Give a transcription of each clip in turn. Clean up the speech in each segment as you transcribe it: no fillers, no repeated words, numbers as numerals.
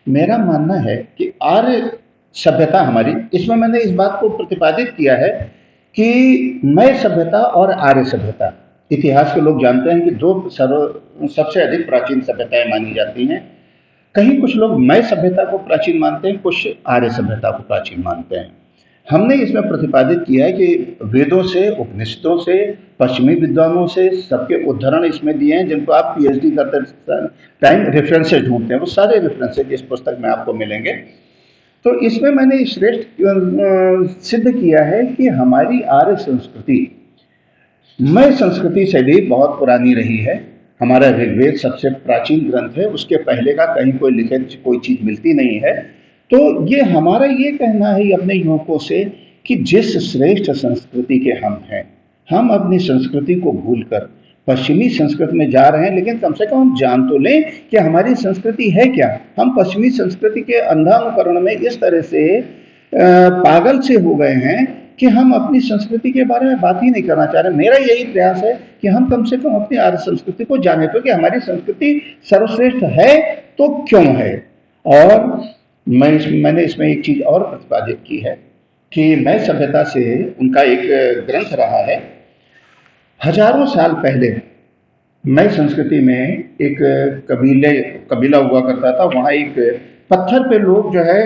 मेरा मानना है कि आर्य सभ्यता हमारी, इसमें मैंने इस बात को प्रतिपादित किया है कि मय सभ्यता और आर्य सभ्यता, इतिहास के लोग जानते हैं कि दो सबसे अधिक प्राचीन सभ्यताएं मानी जाती हैं। कहीं कुछ लोग मय सभ्यता को प्राचीन मानते हैं, कुछ आर्य सभ्यता को प्राचीन मानते हैं। हमने इसमें प्रतिपादित किया है कि वेदों से, उपनिषदों से, पश्चिमी विद्वानों से सबके उद्धरण इसमें दिए हैं, जिनको आप पीएचडी करते टाइम रेफरेंसेस ढूंढते हैं, वो सारे रेफरेंसेस इस पुस्तक में आपको मिलेंगे। तो इसमें मैंने श्रेष्ठ सिद्ध किया है कि हमारी आर्य संस्कृति मय संस्कृति से भी बहुत पुरानी रही है। हमारा ऋग्वेद सबसे प्राचीन ग्रंथ है, उसके पहले का कहीं कोई लिखित कोई चीज मिलती नहीं है। तो ये हमारा ये कहना है अपने युवकों से कि जिस श्रेष्ठ संस्कृति के हम हैं, हम अपनी संस्कृति को भूलकर पश्चिमी संस्कृति में जा रहे हैं। लेकिन कम से कम हम जान तो लें कि हमारी संस्कृति है क्या। हम पश्चिमी संस्कृति के अंधानुकरण में इस तरह से पागल से हो गए हैं कि हम अपनी संस्कृति के बारे में बात ही नहीं करना चाह रहे। मेरा यही प्रयास है कि हम कम से कम अपनी आर्य संस्कृति को जाने, तो कि हमारी संस्कृति सर्वश्रेष्ठ है तो क्यों है। और मैंने इसमें एक चीज और प्रतिपादित की है कि मय सभ्यता से उनका एक ग्रंथ रहा है। हजारों साल पहले मय संस्कृति में एक कबीला हुआ करता था। वहाँ एक पत्थर पे लोग जो है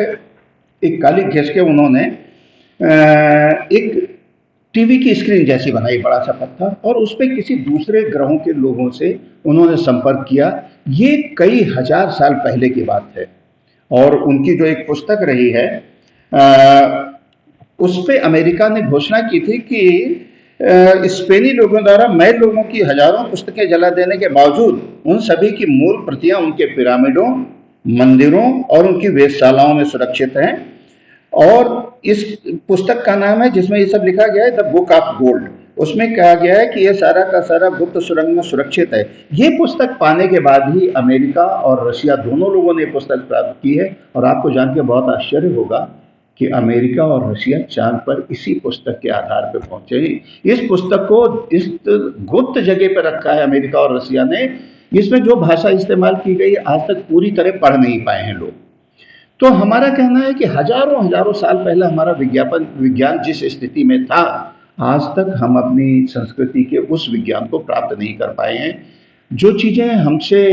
एक काली घिस के उन्होंने एक टीवी की स्क्रीन जैसी बनाई, बड़ा सा पत्थर, और उस पर किसी दूसरे ग्रहों के लोगों से उन्होंने संपर्क किया। ये कई हजार साल पहले की बात है। और उनकी जो एक पुस्तक रही है उस पे अमेरिका ने घोषणा की थी कि स्पेनी लोगों द्वारा मय लोगों की हजारों पुस्तकें जला देने के बावजूद उन सभी की मूल प्रतियां उनके पिरामिडों, मंदिरों और उनकी वेधशालाओं में सुरक्षित हैं। और इस पुस्तक का नाम है, जिसमें ये सब लिखा गया है, द बुक ऑफ गोल्ड। उसमें कहा गया है कि ये सारा का सारा गुप्त सुरंग में सुरक्षित है। ये पुस्तक पाने के बाद ही अमेरिका और रशिया दोनों लोगों ने पुस्तक प्राप्त की है। और आपको जान के बहुत आश्चर्य होगा कि अमेरिका और रशिया चांद पर इसी पुस्तक के आधार पर पहुंचे हैं। इस पुस्तक को इस गुप्त जगह पर रखा है अमेरिका और रशिया ने। इसमें जो भाषा इस्तेमाल की गई आज तक पूरी तरह पढ़ नहीं पाए हैं लोग। तो हमारा कहना है कि हजारों हजारों साल पहले हमारा विज्ञान जिस स्थिति में था, आज तक हम अपनी संस्कृति के उस विज्ञान को प्राप्त नहीं कर पाए हैं। जो चीज़ें हमसे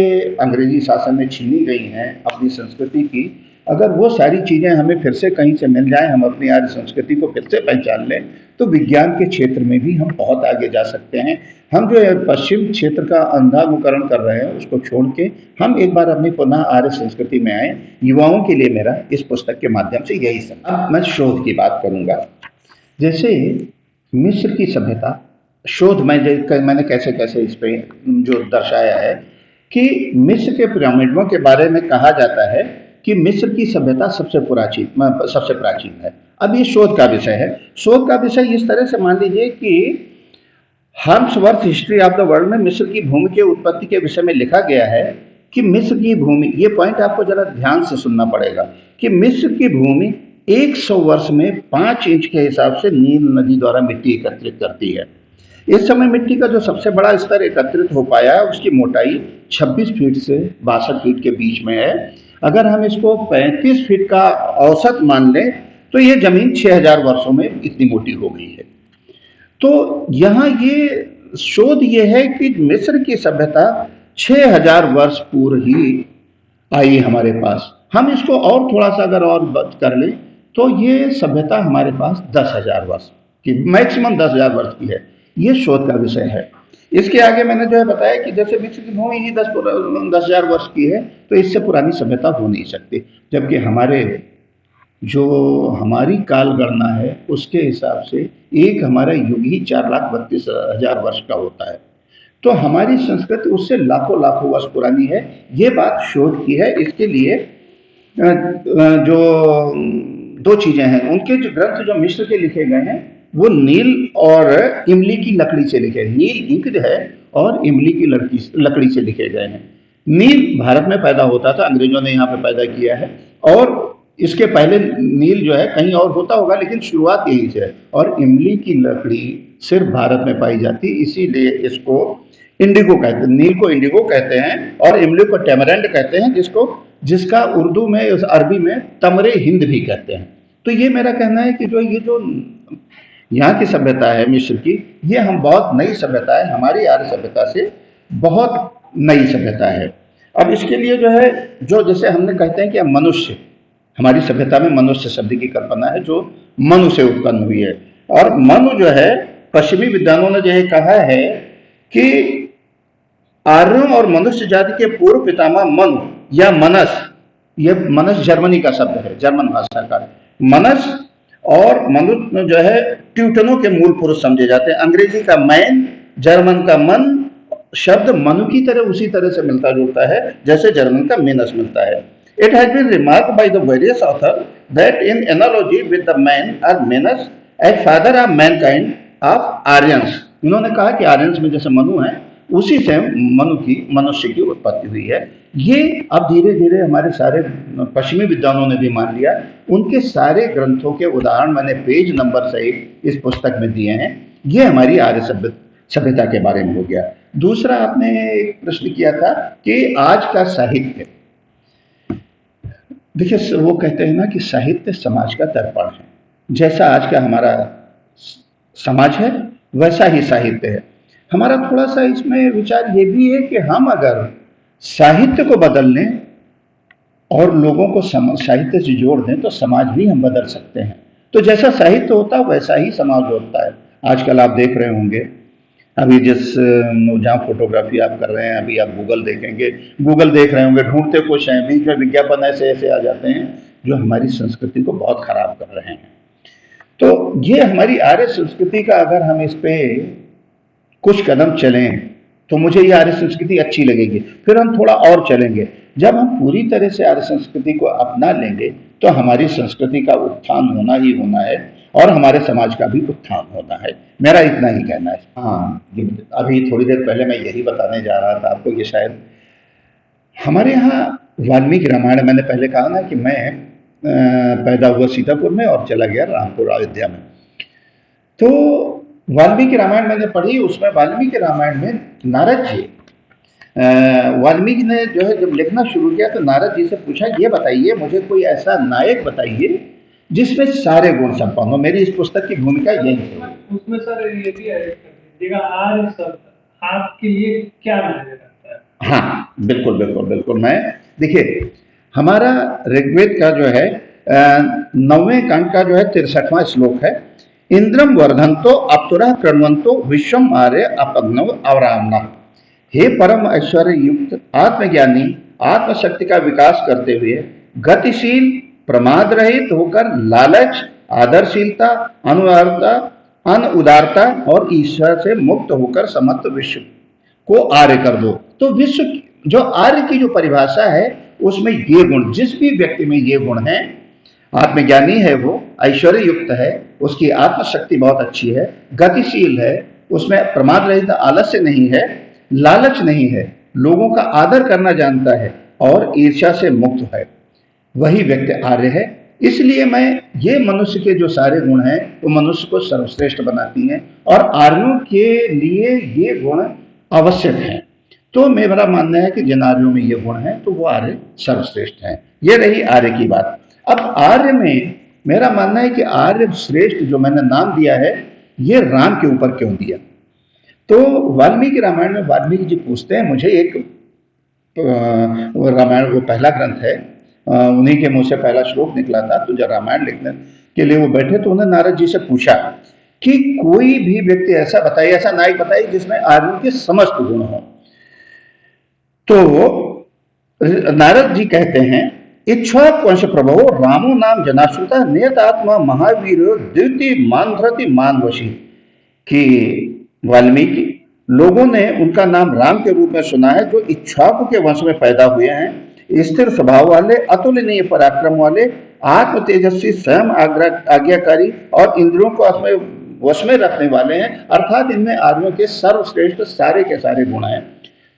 अंग्रेजी शासन में छीनी गई हैं अपनी संस्कृति की, अगर वो सारी चीज़ें हमें फिर से कहीं से मिल जाएं, हम अपनी आर्य संस्कृति को फिर से पहचान लें, तो विज्ञान के क्षेत्र में भी हम बहुत आगे जा सकते हैं। हम जो पश्चिम क्षेत्र का अंधानुकरण कर रहे हैं उसको छोड़ के हम एक बार अपनी पुनः आर्य संस्कृति में आए। युवाओं के लिए मेरा इस पुस्तक के माध्यम से यही सब। अब मैं शोध की बात करूंगा। जैसे मिस्र की सभ्यता, शोध मैंने कैसे कैसे इस पे जो दर्शाया है कि मिस्र के पिरामिडों के बारे में कहा जाता है कि मिस्र की सभ्यता सबसे प्राचीन है। अब ये शोध का विषय है। शोध का विषय इस तरह से मान लीजिए कि हर्म्सवर्थ हिस्ट्री ऑफ द वर्ल्ड में मिस्र की भूमि के उत्पत्ति के विषय में लिखा गया है कि मिस्र की भूमि, ये पॉइंट आपको जरा ध्यान से सुनना पड़ेगा, कि मिस्र की भूमि 100 वर्ष में 5 इंच के हिसाब से नील नदी द्वारा मिट्टी एकत्रित करती है। इस समय मिट्टी का जो सबसे बड़ा स्तर एकत्रित हो पाया है उसकी मोटाई 26 फीट से 62 फीट के बीच में है। अगर हम इसको 35 फीट का औसत मान लें तो ये जमीन 6000 वर्षों में इतनी मोटी हो गई है। तो यहाँ ये शोध ये है कि मिस्र की सभ्यता 6000 वर्ष पूर्व ही आई हमारे पास। हम इसको और थोड़ा सा अगर और कर लें तो ये सभ्यता हमारे पास 10,000 वर्ष की, मैक्सिमम 10,000 वर्ष की है। ये शोध का विषय है। इसके आगे मैंने जो है बताया कि जैसे मिस्र की भूमि ही 10,000 वर्ष की है, तो इससे पुरानी सभ्यता हो नहीं सकती। जबकि हमारी काल गणना है उसके हिसाब से एक हमारा युग ही 4,32,000 वर्ष का होता है। तो हमारी संस्कृति उससे लाखों लाखों वर्ष पुरानी है। ये बात शोध की है। इसके लिए जो 2 चीजें हैं, उनके जो ग्रंथ जो मिस्र के लिखे गए हैं वो नील और इमली की लकड़ी से लिखे, नील इंक है और इमली की लकड़ी से लिखे गए हैं। नील भारत में पैदा होता था, अंग्रेजों ने यहाँ पे पैदा किया है, और इसके पहले नील जो है कहीं और होता होगा, लेकिन शुरुआत यहीं से है। और इमली की लकड़ी सिर्फ भारत में पाई जाती, इसीलिए इसको इंडिगो कहते हैं, नील को इंडिगो कहते हैं और इमली को टेमरेंट कहते हैं, जिसका उर्दू में, अरबी में तमरे हिंद भी कहते हैं। तो ये मेरा कहना है कि ये जो यहाँ की सभ्यता है मिस्र की, ये हम बहुत नई सभ्यता है, हमारी आर्य सभ्यता से बहुत नई सभ्यता है। अब इसके लिए जो है, जो जैसे हमने कहते हैं कि मनुष्य, हमारी सभ्यता में मनुष्य शब्द की कल्पना है जो मनु से उत्पन्न हुई है। और मनु जो है, पश्चिमी विद्वानों ने जो है कहा है कि आर्यों और मनुष्य जाति के पूर्व पितामह मनु या मनस, यह मनस जर्मनी का शब्द है, जर्मन भाषा का मनस, और मनु जो है ट्यूटनों के मूल पुरुष समझे जाते हैं। अंग्रेजी का मैन, जर्मन का मन शब्द मनु की तरह उसी तरह से मिलता जुलता है जैसे जर्मन का मेनस मिलता है। It has been remarked by the various authors that in analogy with the man or Manus as father of mankind of Aryans, इन्होंने कहा कि आर्यंस में जैसे मनु है, उसी से मनुष्य की उत्पत्ति हुई है। ये अब धीरे धीरे हमारे सारे पश्चिमी विद्वानों ने भी मान लिया। उनके सारे ग्रंथों के उदाहरण मैंने पेज नंबर सहित इस पुस्तक में दिए हैं। ये हमारी आर्य सभ्यता के बारे में हो गया। दूसरा, आपने एक प्रश्न किया था कि आज का साहित्य, देखिए वो कहते हैं ना कि साहित्य समाज का दर्पण है। जैसा आज का हमारा समाज है वैसा ही साहित्य है। हमारा थोड़ा सा इसमें विचार ये भी है कि हम अगर साहित्य को बदल लें और लोगों को साहित्य से जोड़ दें तो समाज भी हम बदल सकते हैं। तो जैसा साहित्य होता है वैसा ही समाज होता है। आजकल आप देख रहे होंगे, अभी जहाँ फोटोग्राफी आप कर रहे हैं, अभी आप गूगल देखेंगे, गूगल देख रहे होंगे, ढूंढते कुछ हैं, बीच में विज्ञापन ऐसे ऐसे आ जाते हैं जो हमारी संस्कृति को बहुत खराब कर रहे हैं। तो ये हमारी आर्य संस्कृति का, अगर हम इस पे कुछ कदम चलें तो मुझे ये आर्य संस्कृति अच्छी लगेगी। फिर हम थोड़ा और चलेंगे। जब हम पूरी तरह से आर्य संस्कृति को अपना लेंगे तो हमारी संस्कृति का उत्थान होना ही होना है और हमारे समाज का भी उत्थान होना है। मेरा इतना ही कहना है। हाँ, अभी थोड़ी देर पहले मैं यही बताने जा रहा था आपको कि शायद हमारे यहाँ वाल्मीकि रामायण, मैंने पहले कहा ना कि मैं पैदा हुआ सीतापुर में और चला गया रामपुर अयोध्या में। तो वाल्मीकि रामायण मैंने पढ़ी, उसमें वाल्मीकि रामायण में नारद जी, वाल्मीकि ने जो है जब लिखना शुरू किया तो नारद जी से पूछा, ये बताइए मुझे कोई ऐसा नायक बताइए जिसमें सारे गुण संपन्न हो। मेरी इस पुस्तक की भूमिका यही है। उसमें सर ये भी ऐड कर दीजिएगा, आर्य शब्द आपके लिए क्या मायने रखता है? हाँ, बिल्कुल बिल्कुल बिल्कुल। मैं देखिए, हमारा ऋग्वेद का जो है 9वें कांड का जो है 63वां श्लोक है, इंद्रम वर्धंतो अप्सुरः कृण्वन्तो विश्वम आर्य अपग्नव अवरामना। हे परम ऐश्वर्य युक्त आत्मज्ञानी, आत्मशक्ति का विकास करते हुए गतिशील, प्रमाद रहित होकर लालच, आदरशीलता, अनुदारता और ईश्वर से मुक्त होकर समस्त विश्व को आर्य कर दो। तो विश्व जो आर्य की जो परिभाषा है उसमें ये गुण, जिस भी व्यक्ति में ये गुण है, आत्मज्ञानी है, वो ऐश्वर्य युक्त है, उसकी आत्मशक्ति बहुत अच्छी है, गतिशील है, उसमें प्रमाद रहित, आलस्य नहीं है, लालच नहीं है, लोगों का आदर करना जानता है और ईर्ष्या से मुक्त है, वही व्यक्ति आर्य है। इसलिए मैं ये मनुष्य के जो सारे गुण हैं वो मनुष्य को सर्वश्रेष्ठ बनाती हैं और आर्यों के लिए ये गुण आवश्यक हैं। तो मेरा मानना है कि जिन आर्यों में ये गुण हैं तो वो आर्य सर्वश्रेष्ठ हैं। ये रही आर्य की बात। अब आर्य में मेरा मानना है कि आर्य श्रेष्ठ जो मैंने नाम दिया है ये राम के ऊपर क्यों दिया। तो वाल्मीकि रामायण में वाल्मीकि जी पूछते हैं, मुझे एक रामायण वो पहला ग्रंथ है, उन्हीं के मुंह से पहला श्लोक निकला था। तो जब रामायण लिखने के लिए वो बैठे तो उन्होंने नारद जी से पूछा कि कोई भी व्यक्ति ऐसा बताइए, ऐसा नायक बताइए जिसमें आर्यों के समस्त गुण हो। तो नारद जी कहते हैं, इच्छुक वंश प्रभो रामो नाम जनाश्रुता नियत आत्मा महावीर द्वितीय मानधृति मानवशी। कि वाल्मीकि लोगों ने उनका नाम राम के रूप में सुना है, जो इच्छुक के वंश में पैदा हुए हैं, स्थिर स्वभाव वाले, अतुलनीय पराक्रम वाले, आत्म तेजस्वी, स्वयं आज्ञाकारी और इंद्रियों को अपने वश में रखने वाले हैं। अर्थात इनमें आर्यों के सर्वश्रेष्ठ सारे के सारे गुण हैं।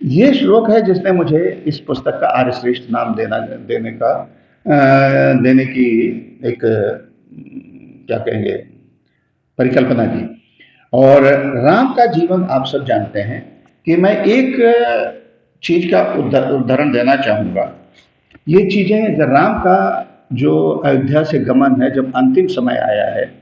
ये श्लोक है जिसने मुझे इस पुस्तक का आर्य श्रेष्ठ नाम देने की एक क्या कहेंगे परिकल्पना की। और राम का जीवन आप सब जानते हैं कि मैं एक चीज का उदाहरण देना चाहूँगा। ये चीज़ें राम का जो अयोध्या से गमन है, जब अंतिम समय आया है,